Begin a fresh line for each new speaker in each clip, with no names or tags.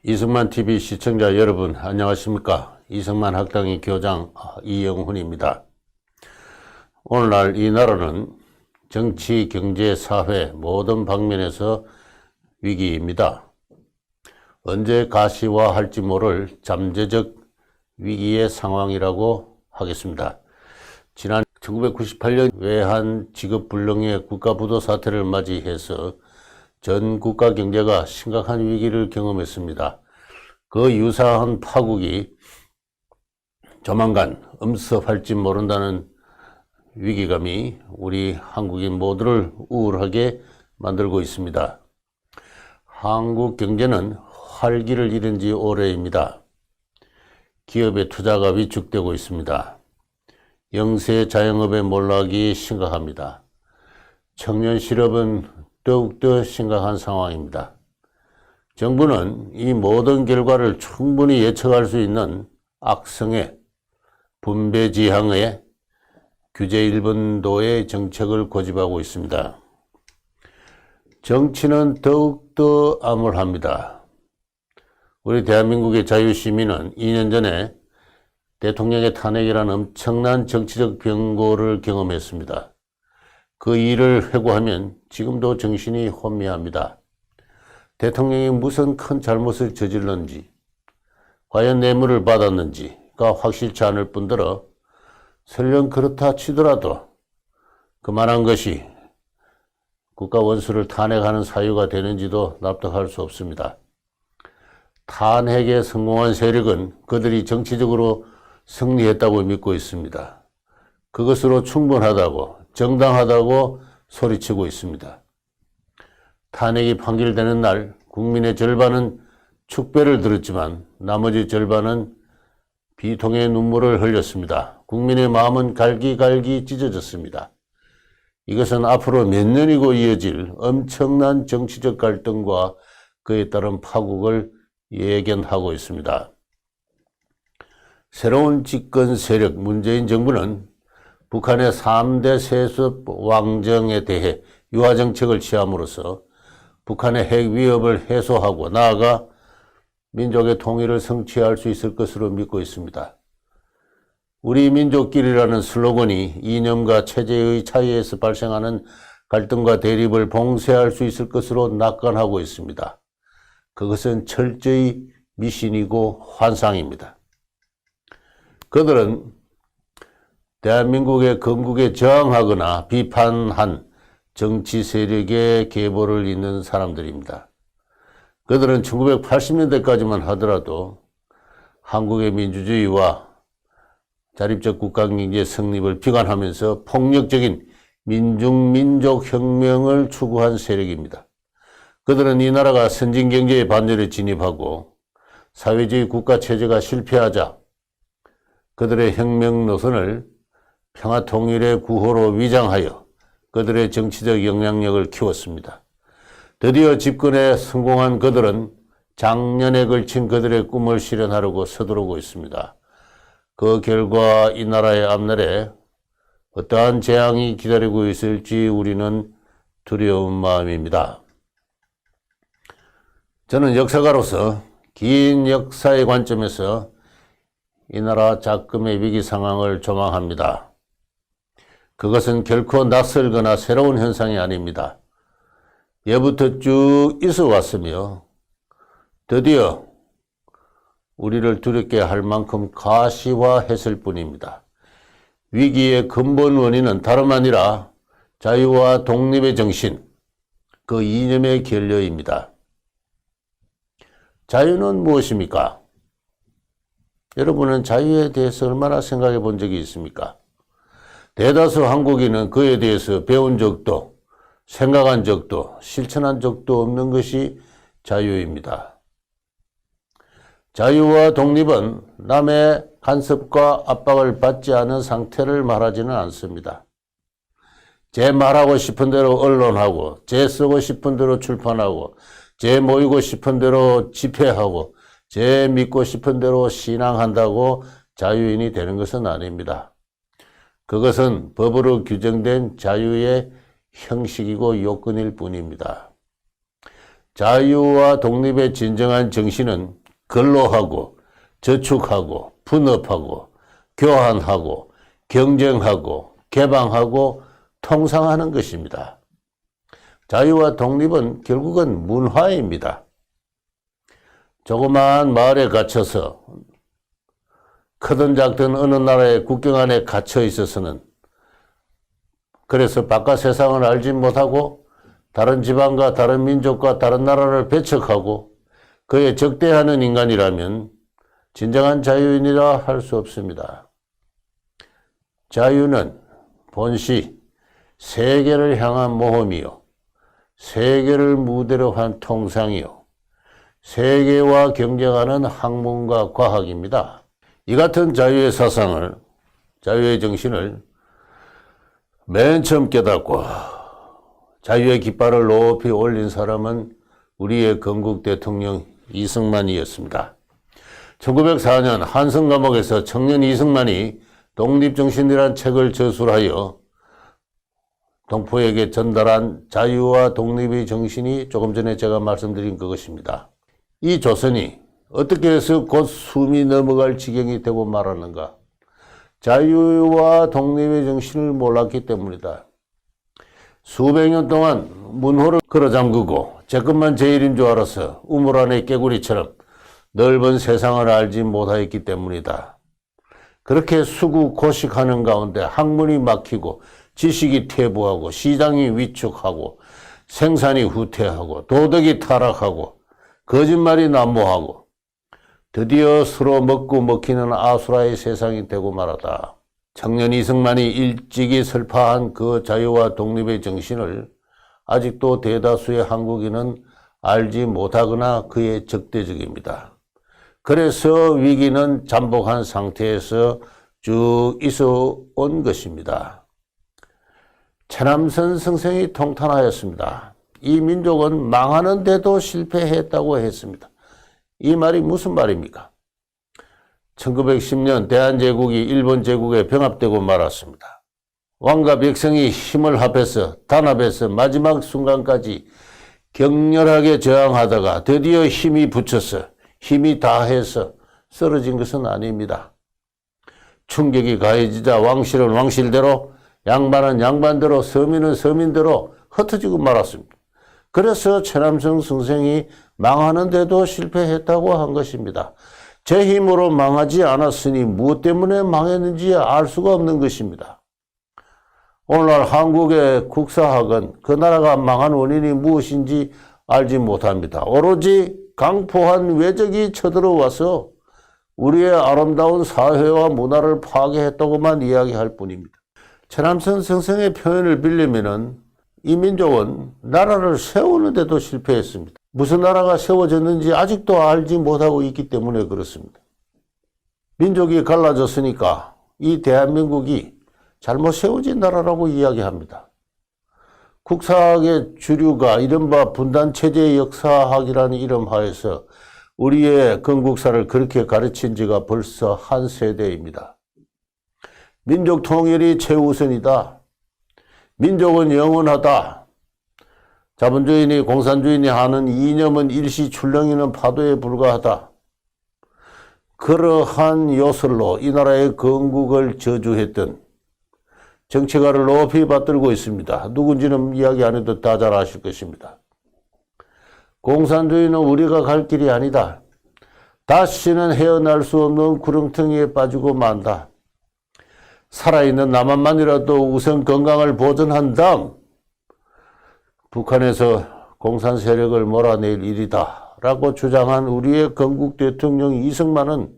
이승만 TV 시청자 여러분 안녕하십니까? 이승만 학당의 교장 이영훈입니다. 오늘날 이 나라는 정치, 경제, 사회 모든 방면에서 위기입니다. 언제 가시화할지 모를 잠재적 위기의 상황이라고 하겠습니다. 지난 1998년 외환 지급불능의 국가부도 사태를 맞이해서 전 국가 경제가 심각한 위기를 경험했습니다. 그 유사한 파국이 조만간 엄습할지 모른다는 위기감이 우리 한국인 모두를 우울하게 만들고 있습니다. 한국 경제는 활기를 잃은 지 오래입니다. 기업의 투자가 위축되고 있습니다. 영세 자영업의 몰락이 심각합니다. 청년 실업은 더욱더 심각한 상황입니다. 정부는 이 모든 결과를 충분히 예측할 수 있는 악성의 분배지향의 규제 일본도의 정책을 고집하고 있습니다. 정치는 더욱더 암울합니다. 우리 대한민국의 자유시민은 2년 전에 대통령의 탄핵이라는 엄청난 정치적 변고를 경험했습니다. 그 일을 회고하면 지금도 정신이 혼미합니다. 대통령이 무슨 큰 잘못을 저질렀는지, 과연 뇌물을 받았는지가 확실치 않을 뿐더러 설령 그렇다 치더라도 그만한 것이 국가 원수를 탄핵하는 사유가 되는지도 납득할 수 없습니다. 탄핵에 성공한 세력은 그들이 정치적으로 승리했다고 믿고 있습니다. 그것으로 충분하다고, 정당하다고 소리치고 있습니다. 탄핵이 판결되는 날 국민의 절반은 축배를 들었지만 나머지 절반은 비통의 눈물을 흘렸습니다. 국민의 마음은 갈기갈기 찢어졌습니다. 이것은 앞으로 몇 년이고 이어질 엄청난 정치적 갈등과 그에 따른 파국을 예견하고 있습니다. 새로운 집권 세력 문재인 정부는 북한의 3대 세습 왕정에 대해 유화정책을 취함으로써 북한의 핵 위협을 해소하고 나아가 민족의 통일을 성취할 수 있을 것으로 믿고 있습니다. 우리 민족끼리라는 슬로건이 이념과 체제의 차이에서 발생하는 갈등과 대립을 봉쇄할 수 있을 것으로 낙관하고 있습니다. 그것은 철저히 미신이고 환상입니다. 그들은 대한민국의 건국에 저항하거나 비판한 정치 세력의 계보를 잇는 사람들입니다. 그들은 1980년대까지만 하더라도 한국의 민주주의와 자립적 국가경제 성립을 비관하면서 폭력적인 민족혁명을 추구한 세력입니다. 그들은 이 나라가 선진경제의 반열에 진입하고 사회주의 국가체제가 실패하자 그들의 혁명 노선을 평화통일의 구호로 위장하여 그들의 정치적 영향력을 키웠습니다. 드디어 집권에 성공한 그들은 장년에 걸친 그들의 꿈을 실현하려고 서두르고 있습니다. 그 결과 이 나라의 앞날에 어떠한 재앙이 기다리고 있을지 우리는 두려운 마음입니다. 저는 역사가로서 긴 역사의 관점에서 이 나라 작금의 위기 상황을 조망합니다. 그것은 결코 낯설거나 새로운 현상이 아닙니다. 예부터 쭉 있어 왔으며 드디어 우리를 두렵게 할 만큼 가시화했을 뿐입니다. 위기의 근본 원인은 다름 아니라 자유와 독립의 정신, 그 이념의 결여입니다. 자유는 무엇입니까? 여러분은 자유에 대해서 얼마나 생각해 본 적이 있습니까? 대다수 한국인은 그에 대해서 배운 적도 생각한 적도 실천한 적도 없는 것이 자유입니다. 자유와 독립은 남의 간섭과 압박을 받지 않은 상태를 말하지는 않습니다. 제 말하고 싶은 대로 언론하고 제 쓰고 싶은 대로 출판하고 제 모이고 싶은 대로 집회하고 제 믿고 싶은 대로 신앙한다고 자유인이 되는 것은 아닙니다. 그것은 법으로 규정된 자유의 형식이고 요건일 뿐입니다. 자유와 독립의 진정한 정신은 근로하고 저축하고 분업하고 교환하고 경쟁하고 개방하고 통상하는 것입니다. 자유와 독립은 결국은 문화입니다. 조그마한 마을에 갇혀서 크든 작든 어느 나라의 국경 안에 갇혀 있어서는 그래서 바깥 세상을 알지 못하고 다른 지방과 다른 민족과 다른 나라를 배척하고 그에 적대하는 인간이라면 진정한 자유인이라 할 수 없습니다. 자유는 본시 세계를 향한 모험이요, 세계를 무대로 한 통상이요, 세계와 경쟁하는 학문과 과학입니다. 이 같은 자유의 사상을, 자유의 정신을 맨 처음 깨닫고 자유의 깃발을 높이 올린 사람은 우리의 건국 대통령 이승만이었습니다. 1904년 한성 감옥에서 청년 이승만이 독립정신이란 책을 저술하여 동포에게 전달한 자유와 독립의 정신이 조금 전에 제가 말씀드린 그것입니다. 이 조선이 어떻게 해서 곧 숨이 넘어갈 지경이 되고 말았는가? 자유와 독립의 정신을 몰랐기 때문이다. 수백 년 동안 문호를 걸어 잠그고 제 것만 제일인 줄 알아서 우물 안의 깨구리처럼 넓은 세상을 알지 못하였기 때문이다. 그렇게 수구고식하는 가운데 학문이 막히고 지식이 퇴보하고 시장이 위축하고 생산이 후퇴하고 도덕이 타락하고 거짓말이 난무하고 드디어 서로 먹고 먹히는 아수라의 세상이 되고 말았다. 청년 이승만이 일찍이 설파한 그 자유와 독립의 정신을 아직도 대다수의 한국인은 알지 못하거나 그에 적대적입니다. 그래서 위기는 잠복한 상태에서 쭉 있어 온 것입니다. 최남선 선생이 통탄하였습니다. 이 민족은 망하는데도 실패했다고 했습니다. 이 말이 무슨 말입니까? 1910년 대한제국이 일본 제국에 병합되고 말았습니다. 왕과 백성이 힘을 합해서 단합해서 마지막 순간까지 격렬하게 저항하다가 드디어 힘이 붙여서 힘이 다해서 쓰러진 것은 아닙니다. 충격이 가해지자 왕실은 왕실대로, 양반은 양반대로, 서민은 서민대로 흩어지고 말았습니다. 그래서 최남성 선생이 망하는데도 실패했다고 한 것입니다. 제 힘으로 망하지 않았으니 무엇 때문에 망했는지 알 수가 없는 것입니다. 오늘날 한국의 국사학은 그 나라가 망한 원인이 무엇인지 알지 못합니다. 오로지 강포한 외적이 쳐들어와서 우리의 아름다운 사회와 문화를 파괴했다고만 이야기할 뿐입니다. 최남선 선생의 표현을 빌리면은 이 민족은 나라를 세우는데도 실패했습니다. 무슨 나라가 세워졌는지 아직도 알지 못하고 있기 때문에 그렇습니다. 민족이 갈라졌으니까 이 대한민국이 잘못 세워진 나라라고 이야기합니다. 국사학의 주류가 이른바 분단체제 역사학이라는 이름 하에서 우리의 건국사를 그렇게 가르친 지가 벌써 한 세대입니다. 민족 통일이 최우선이다. 민족은 영원하다. 자본주의니 공산주의니 하는 이념은 일시 출렁이는 파도에 불과하다. 그러한 요설로 이 나라의 건국을 저주했던 정치가를 높이 받들고 있습니다. 누군지는 이야기 안 해도 다 잘 아실 것입니다. 공산주의는 우리가 갈 길이 아니다. 다시는 헤어날 수 없는 구렁텅이에 빠지고 만다. 살아있는 남한만이라도 우선 건강을 보존한 다음 북한에서 공산 세력을 몰아낼 일이다 라고 주장한 우리의 건국 대통령 이승만은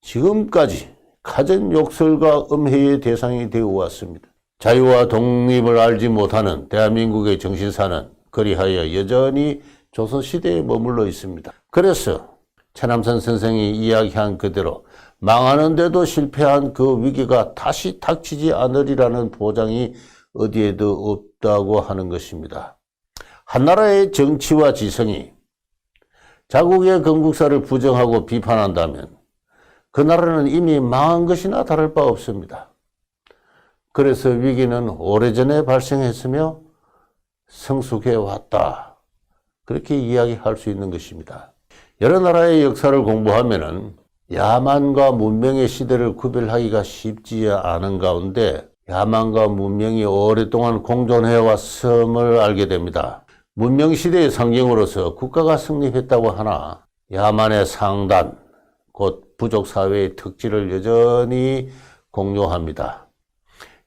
지금까지 갖은 욕설과 음해의 대상이 되어 왔습니다. 자유와 독립을 알지 못하는 대한민국의 정신사는 그리하여 여전히 조선시대에 머물러 있습니다. 그래서 최남선 선생이 이야기한 그대로 망하는데도 실패한 그 위기가 다시 닥치지 않으리라는 보장이 어디에도 없다고 하는 것입니다. 한나라의 정치와 지성이 자국의 건국사를 부정하고 비판한다면 그 나라는 이미 망한 것이나 다를 바 없습니다. 그래서 위기는 오래전에 발생했으며 성숙해 왔다. 그렇게 이야기할 수 있는 것입니다. 여러 나라의 역사를 공부하면은 야만과 문명의 시대를 구별하기가 쉽지 않은 가운데 야만과 문명이 오랫동안 공존해왔음을 알게 됩니다. 문명 시대의 상징으로서 국가가 성립했다고 하나 야만의 상단, 곧 부족 사회의 특질을 여전히 공유합니다.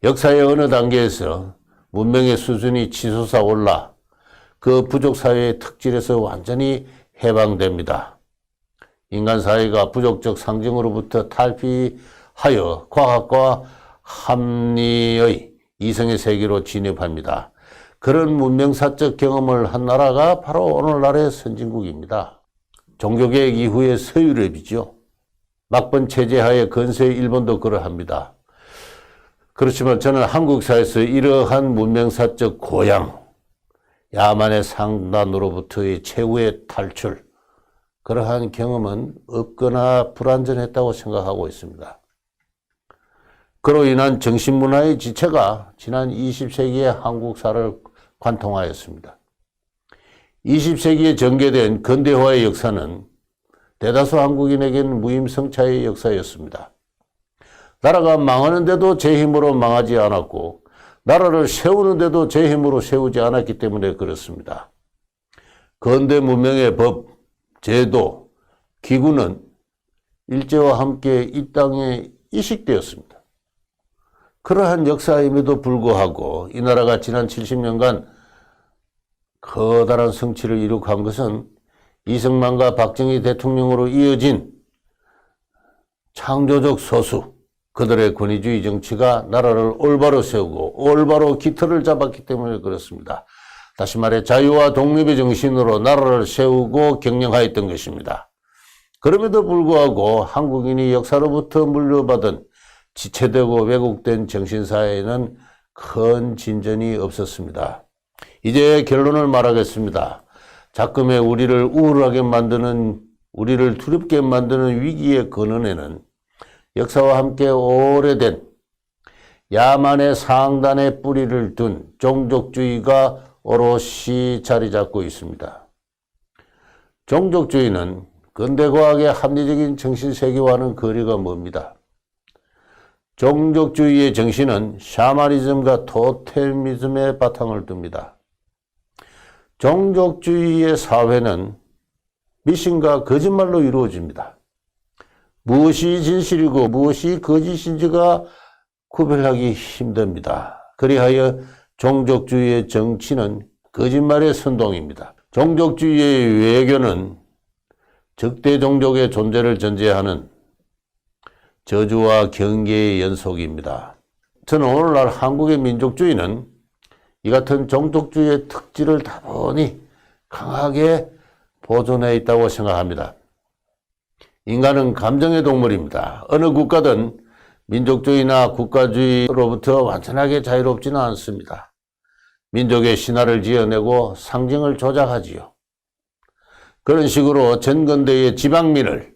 역사의 어느 단계에서 문명의 수준이 치솟아 올라 그 부족 사회의 특질에서 완전히 해방됩니다. 인간 사회가 부족적 상징으로부터 탈피하여 과학과 합리의 이성의 세계로 진입합니다. 그런 문명사적 경험을 한 나라가 바로 오늘날의 선진국입니다. 종교개혁 이후의 서유럽이죠. 막번 체제하에 건세의 일본도 그러합니다. 그렇지만 저는 한국사에서 이러한 문명사적 고양, 야만의 상단으로부터의 최후의 탈출, 그러한 경험은 없거나 불완전했다고 생각하고 있습니다. 그로 인한 정신문화의 지체가 지난 20세기의 한국사를 관통하였습니다. 20세기에 전개된 근대화의 역사는 대다수 한국인에게는 무임승차의 역사였습니다. 나라가 망하는데도 제 힘으로 망하지 않았고 나라를 세우는데도 제 힘으로 세우지 않았기 때문에 그렇습니다. 근대 문명의 법, 제도, 기구는 일제와 함께 이 땅에 이식되었습니다. 그러한 역사임에도 불구하고 이 나라가 지난 70년간 커다란 성취를 이룩한 것은 이승만과 박정희 대통령으로 이어진 창조적 소수, 그들의 권위주의 정치가 나라를 올바로 세우고 올바로 깃털을 잡았기 때문에 그렇습니다. 다시 말해 자유와 독립의 정신으로 나라를 세우고 경영하였던 것입니다. 그럼에도 불구하고 한국인이 역사로부터 물려받은 지체되고 왜곡된 정신사회에는 큰 진전이 없었습니다. 이제 결론을 말하겠습니다. 작금의 우리를 우울하게 만드는, 우리를 두렵게 만드는 위기의 근원에는 역사와 함께 오래된 야만의 상단에 뿌리를 둔 종족주의가 오롯이 자리 잡고 있습니다. 종족주의는 근대과학의 합리적인 정신세계와는 거리가 멉니다. 종족주의의 정신은 샤머니즘과 토테미즘에 바탕을 둡니다. 종족주의의 사회는 미신과 거짓말로 이루어집니다. 무엇이 진실이고 무엇이 거짓인지가 구별하기 힘듭니다. 그리하여 종족주의의 정치는 거짓말의 선동입니다. 종족주의의 외교는 적대 종족의 존재를 전제하는 저주와 경계의 연속입니다. 저는 오늘날 한국의 민족주의는 이 같은 종족주의의 특질을 다분히 강하게 보존해 있다고 생각합니다. 인간은 감정의 동물입니다. 어느 국가든 민족주의나 국가주의로부터 완전하게 자유롭지는 않습니다. 민족의 신화를 지어내고 상징을 조작하지요. 그런 식으로 전근대의 지방민을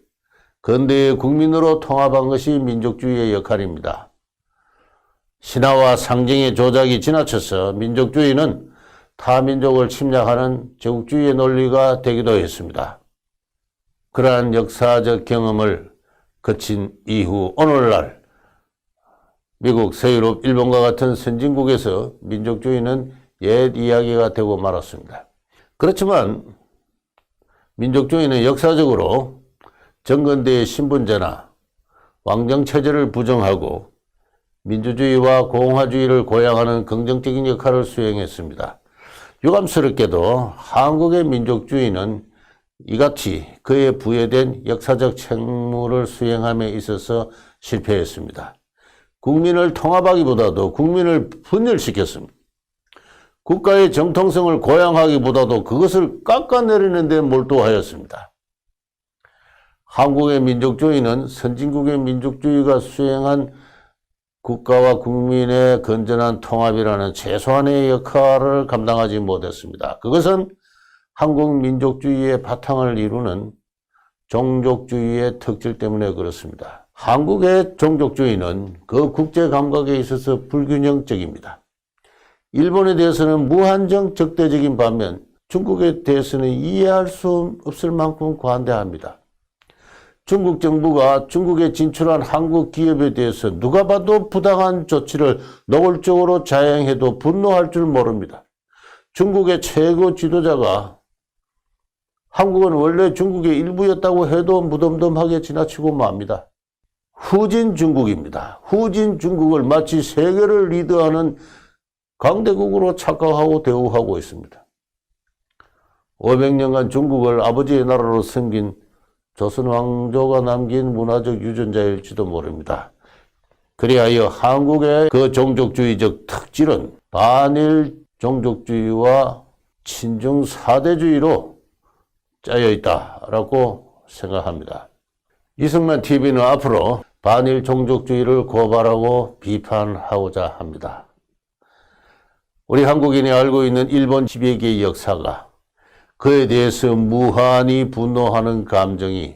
근대의 국민으로 통합한 것이 민족주의의 역할입니다. 신화와 상징의 조작이 지나쳐서 민족주의는 타민족을 침략하는 제국주의의 논리가 되기도 했습니다. 그러한 역사적 경험을 거친 이후 오늘날 미국, 서유럽, 일본과 같은 선진국에서 민족주의는 옛 이야기가 되고 말았습니다. 그렇지만 민족주의는 역사적으로 정근대의 신분제나 왕정체제를 부정하고 민주주의와 공화주의를 고양하는 긍정적인 역할을 수행했습니다. 유감스럽게도 한국의 민족주의는 이같이 그에 부여된 역사적 책무를 수행함에 있어서 실패했습니다. 국민을 통합하기보다도 국민을 분열시켰습니다. 국가의 정통성을 고양하기보다도 그것을 깎아내리는 데 몰두하였습니다. 한국의 민족주의는 선진국의 민족주의가 수행한 국가와 국민의 건전한 통합이라는 최소한의 역할을 감당하지 못했습니다. 그것은 한국 민족주의의 바탕을 이루는 종족주의의 특질 때문에 그렇습니다. 한국의 종족주의는 그 국제 감각에 있어서 불균형적입니다. 일본에 대해서는 무한정 적대적인 반면 중국에 대해서는 이해할 수 없을 만큼 관대합니다. 중국 정부가 중국에 진출한 한국 기업에 대해서 누가 봐도 부당한 조치를 노골적으로 자행해도 분노할 줄 모릅니다. 중국의 최고 지도자가 한국은 원래 중국의 일부였다고 해도 무덤덤하게 지나치고 맙니다. 후진 중국입니다. 후진 중국을 마치 세계를 리드하는 강대국으로 착각하고 대우하고 있습니다. 500년간 중국을 아버지의 나라로 섬긴 조선 왕조가 남긴 문화적 유전자일지도 모릅니다. 그리하여 한국의 그 종족주의적 특질은 반일 종족주의와 친중 사대주의로 짜여 있다라고 생각합니다. 이승만 TV는 앞으로 반일 종족주의를 고발하고 비판하고자 합니다. 우리 한국인이 알고 있는 일본 지배계의 역사가 그에 대해서 무한히 분노하는 감정이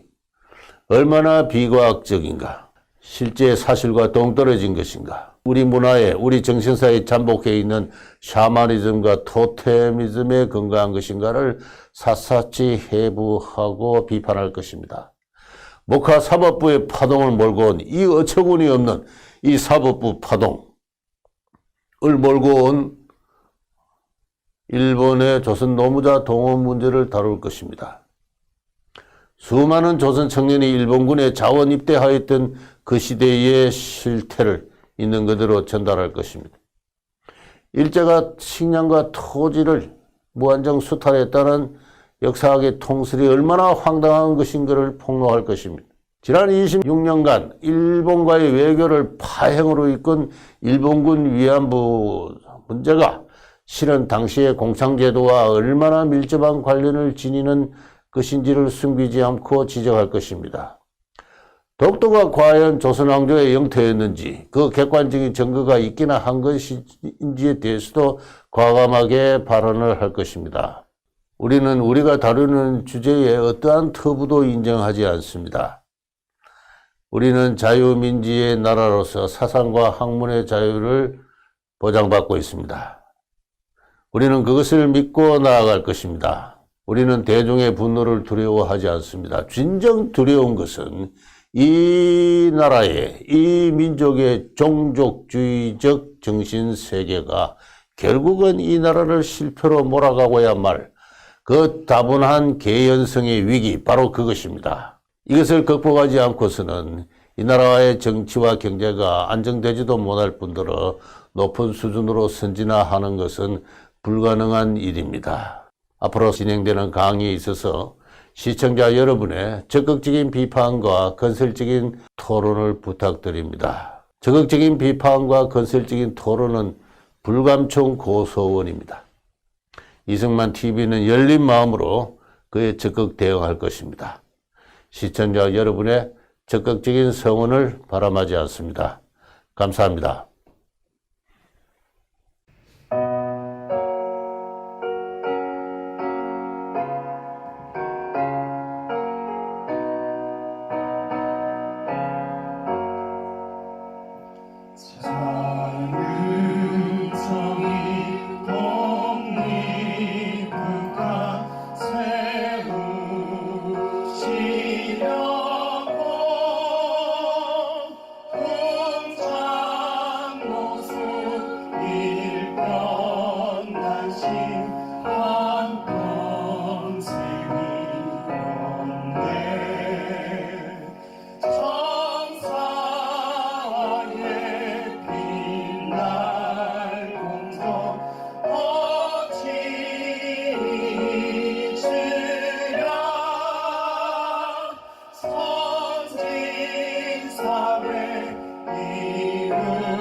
얼마나 비과학적인가, 실제 사실과 동떨어진 것인가, 우리 문화에, 우리 정신사에 잠복해 있는 샤머니즘과 토테미즘에 근거한 것인가를 샅샅이 해부하고 비판할 것입니다. 목화 사법부의 파동을 몰고 온 이 어처구니 없는 이 사법부 파동을 몰고 온 일본의 조선 노무자 동원 문제를 다룰 것입니다. 수많은 조선 청년이 일본군에 자원 입대하였던 그 시대의 실태를 있는 그대로 전달할 것입니다. 일제가 식량과 토지를 무한정 수탈했다는 역사학의 통설이 얼마나 황당한 것인가를 폭로할 것입니다. 지난 26년간 일본과의 외교를 파행으로 이끈 일본군 위안부 문제가 실은 당시의 공창제도와 얼마나 밀접한 관련을 지니는 것인지를 숨기지 않고 지적할 것입니다. 독도가 과연 조선왕조의 영토였는지 그 객관적인 증거가 있기나 한 것인지에 대해서도 과감하게 발언을 할 것입니다. 우리는 우리가 다루는 주제에 어떠한 터부도 인정하지 않습니다. 우리는 자유민주의 나라로서 사상과 학문의 자유를 보장받고 있습니다. 우리는 그것을 믿고 나아갈 것입니다. 우리는 대중의 분노를 두려워하지 않습니다. 진정 두려운 것은 이 나라의, 이 민족의 종족주의적 정신세계가 결국은 이 나라를 실패로 몰아가고야 말 그 다분한 개연성의 위기, 바로 그것입니다. 이것을 극복하지 않고서는 이 나라의 정치와 경제가 안정되지도 못할 뿐더러 높은 수준으로 선진화하는 것은 불가능한 일입니다. 앞으로 진행되는 강의에 있어서 시청자 여러분의 적극적인 비판과 건설적인 토론을 부탁드립니다. 적극적인 비판과 건설적인 토론은 불감청 고소원입니다. 이승만 TV는 열린 마음으로 그에 적극 대응할 것입니다. 시청자 여러분의 적극적인 성원을 바람하지 않습니다. 감사합니다.
선진 사회 이루